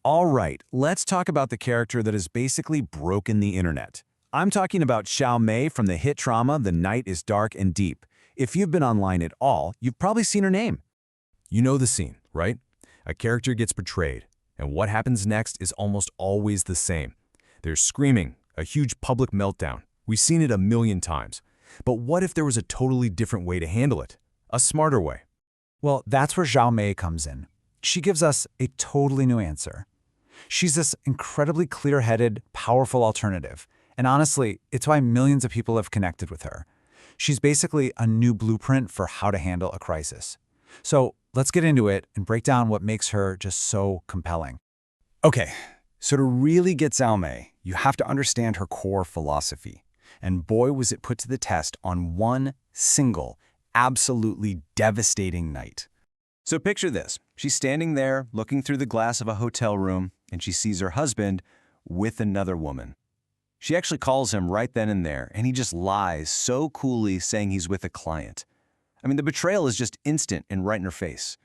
All right, let's talk about the character that has basically broken the internet. I'm talking about Zhao Mei from the hit drama The Night is Dark and Deep. If you've been online at all, you've probably seen her name. You know the scene, right? A character gets betrayed, and what happens next is almost always the same. There's screaming, a huge public meltdown. We've seen it a million times. But what if there was a totally different way to handle it? A smarter way? Well, that's where Zhao Mei comes in. She gives us a totally new answer. She's this incredibly clear-headed, powerful alternative. And honestly, it's why millions of people have connected with her. She's basically a new blueprint for how to handle a crisis. So let's get into it and break down what makes her just so compelling. Okay, so to really get Zhao Mei, you have to understand her core philosophy. And boy, was it put to the test on one single, absolutely devastating night. So picture this. She's standing there, looking through the glass of a hotel room, and she sees her husband with another woman. She actually calls him right then and there, and he just lies so coolly, saying he's with a client. I mean, the betrayal is just instant and right in her face.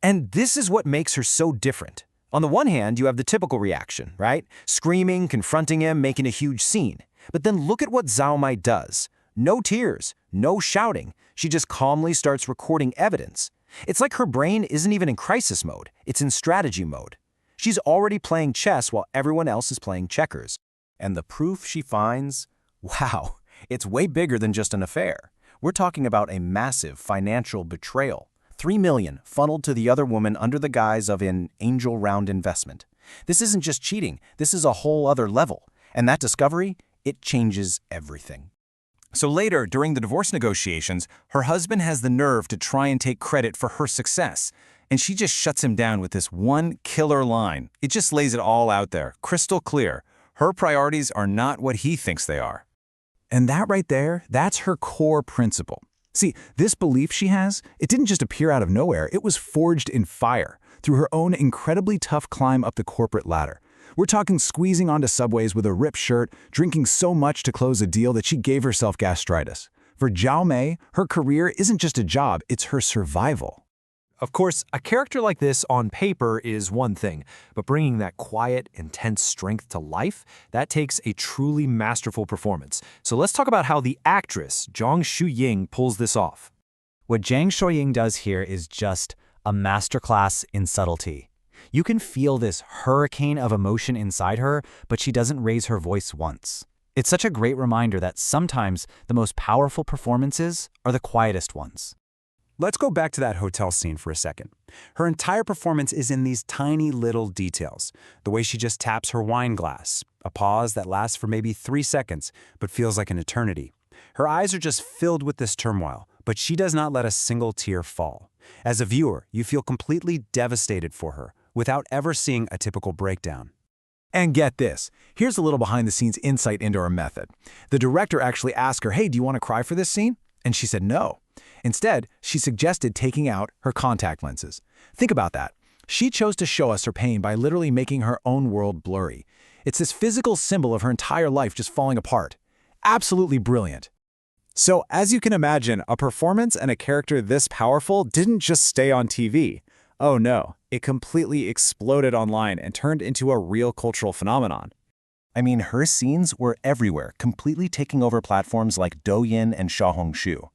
And this is what makes her so different. On the one hand, you have the typical reaction, right? Screaming, confronting him, making a huge scene. But then look at what Zhao Mei does. No tears, no shouting. She just calmly starts recording evidence. It's like her brain isn't even in crisis mode, it's in strategy mode. She's already playing chess while everyone else is playing checkers. And the proof she finds? Wow, it's way bigger than just an affair. We're talking about a massive financial betrayal. $3 million funneled to the other woman under the guise of an angel round investment. This isn't just cheating, this is a whole other level. And that discovery, it changes everything. So later, during the divorce negotiations, her husband has the nerve to try and take credit for her success. And she just shuts him down with this one killer line. It just lays it all out there, crystal clear. Her priorities are not what he thinks they are. And that right there, that's her core principle. See, this belief she has, it didn't just appear out of nowhere, it was forged in fire through her own incredibly tough climb up the corporate ladder. We're talking squeezing onto subways with a ripped shirt, drinking so much to close a deal that she gave herself gastritis. For Zhao Mei, her career isn't just a job, it's her survival. Of course, a character like this on paper is one thing, but bringing that quiet, intense strength to life, that takes a truly masterful performance. So let's talk about how the actress, Zhang Shuying, pulls this off. What Zhang Shuying does here is just a masterclass in subtlety. You can feel this hurricane of emotion inside her, but she doesn't raise her voice once. It's such a great reminder that sometimes the most powerful performances are the quietest ones. Let's go back to that hotel scene for a second. Her entire performance is in these tiny little details. The way she just taps her wine glass, a pause that lasts for maybe 3 seconds, but feels like an eternity. Her eyes are just filled with this turmoil, but she does not let a single tear fall. As a viewer, you feel completely devastated for her, without ever seeing a typical breakdown. And get this, here's a little behind-the-scenes insight into her method. The director actually asked her, hey, do you want to cry for this scene? And she said no. Instead, she suggested taking out her contact lenses. Think about that. She chose to show us her pain by literally making her own world blurry. It's this physical symbol of her entire life just falling apart. Absolutely brilliant. So, as you can imagine, a performance and a character this powerful didn't just stay on TV. Oh no, it completely exploded online and turned into a real cultural phenomenon. I mean, her scenes were everywhere, completely taking over platforms like Douyin and Xiaohongshu.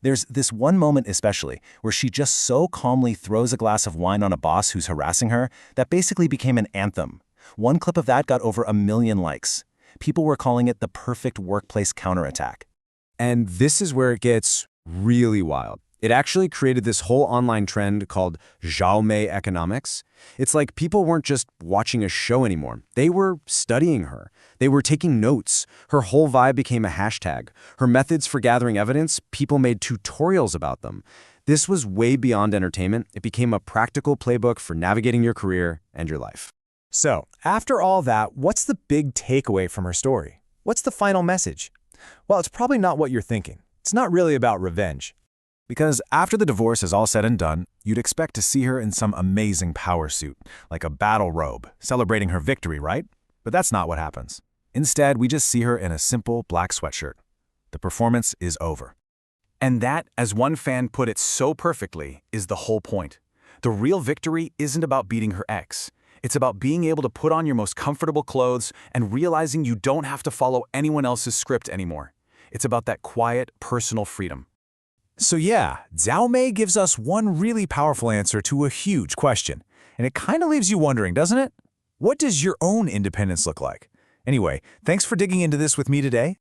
There's this one moment especially where she just so calmly throws a glass of wine on a boss who's harassing her that basically became an anthem. One clip of that got over 1 million likes. People were calling it the perfect workplace counterattack. And this is where it gets really wild. It actually created this whole online trend called Zhao Mei economics. It's like people weren't just watching a show anymore. They were studying her. They were taking notes. Her whole vibe became a hashtag. Her methods for gathering evidence, people made tutorials about them. This was way beyond entertainment. It became a practical playbook for navigating your career and your life. So, after all that, what's the big takeaway from her story? What's the final message? Well, it's probably not what you're thinking. It's not really about revenge. Because after the divorce is all said and done, you'd expect to see her in some amazing power suit, like a battle robe, celebrating her victory, right? But that's not what happens. Instead, we just see her in a simple black sweatshirt. The performance is over. And that, as one fan put it so perfectly, is the whole point. The real victory isn't about beating her ex. It's about being able to put on your most comfortable clothes and realizing you don't have to follow anyone else's script anymore. It's about that quiet, personal freedom. So yeah, Zhao Mei gives us one really powerful answer to a huge question. And it kind of leaves you wondering, doesn't it? What does your own independence look like? Anyway, thanks for digging into this with me today.